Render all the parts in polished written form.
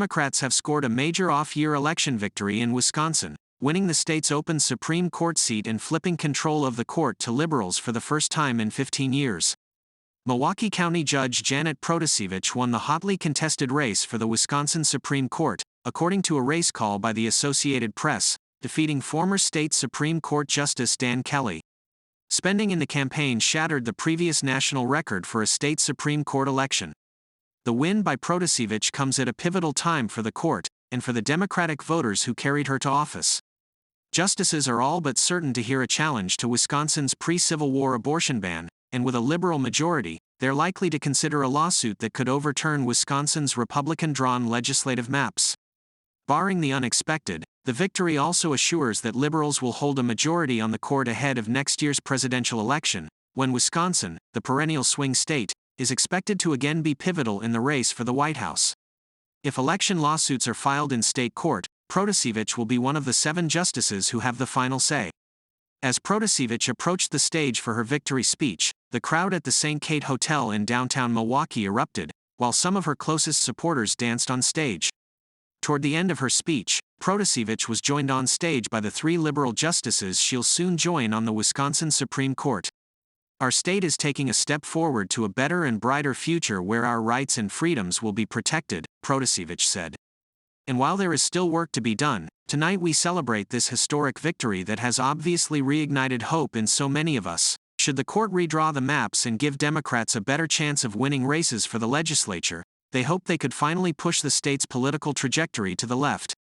Democrats have scored a major off-year election victory in Wisconsin, winning the state's open Supreme Court seat and flipping control of the court to liberals for the first time in 15 years. Milwaukee County Judge Janet Protasiewicz won the hotly contested race for the Wisconsin Supreme Court, according to a race call by the Associated Press, defeating former state Supreme Court Justice Dan Kelly. Spending in the campaign shattered the previous national record for a state Supreme Court election. The win by Protasiewicz comes at a pivotal time for the court, and for the Democratic voters who carried her to office. Justices are all but certain to hear a challenge to Wisconsin's pre-Civil War abortion ban, and with a liberal majority, they're likely to consider a lawsuit that could overturn Wisconsin's Republican-drawn legislative maps. Barring the unexpected, the victory also assures that liberals will hold a majority on the court ahead of next year's presidential election, when Wisconsin, the perennial swing state, is expected to again be pivotal in the race for the White House. If election lawsuits are filed in state court, Protasiewicz will be one of the 7 justices who have the final say. As Protasiewicz approached the stage for her victory speech, the crowd at the St. Kate Hotel in downtown Milwaukee erupted, while some of her closest supporters danced on stage. Toward the end of her speech, Protasiewicz was joined on stage by the 3 liberal justices she'll soon join on the Wisconsin Supreme Court. Our state is taking a step forward to a better and brighter future where our rights and freedoms will be protected, Protasiewicz said. And while there is still work to be done, tonight we celebrate this historic victory that has obviously reignited hope in so many of us. Should the court redraw the maps and give Democrats a better chance of winning races for the legislature, they hope they could finally push the state's political trajectory to the left.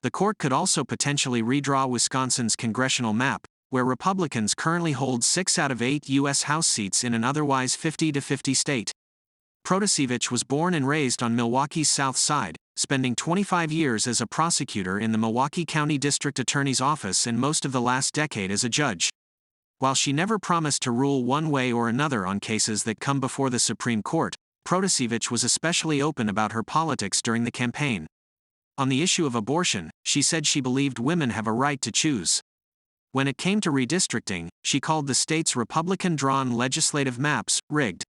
The court could also potentially redraw Wisconsin's congressional map, where Republicans currently hold 6 out of 8 U.S. House seats in an otherwise 50-50 state. Protasiewicz was born and raised on Milwaukee's South Side, spending 25 years as a prosecutor in the Milwaukee County District Attorney's Office and most of the last decade as a judge. While she never promised to rule one way or another on cases that come before the Supreme Court, Protasiewicz was especially open about her politics during the campaign. On the issue of abortion, she said she believed women have a right to choose. When it came to redistricting, she called the state's Republican-drawn legislative maps rigged.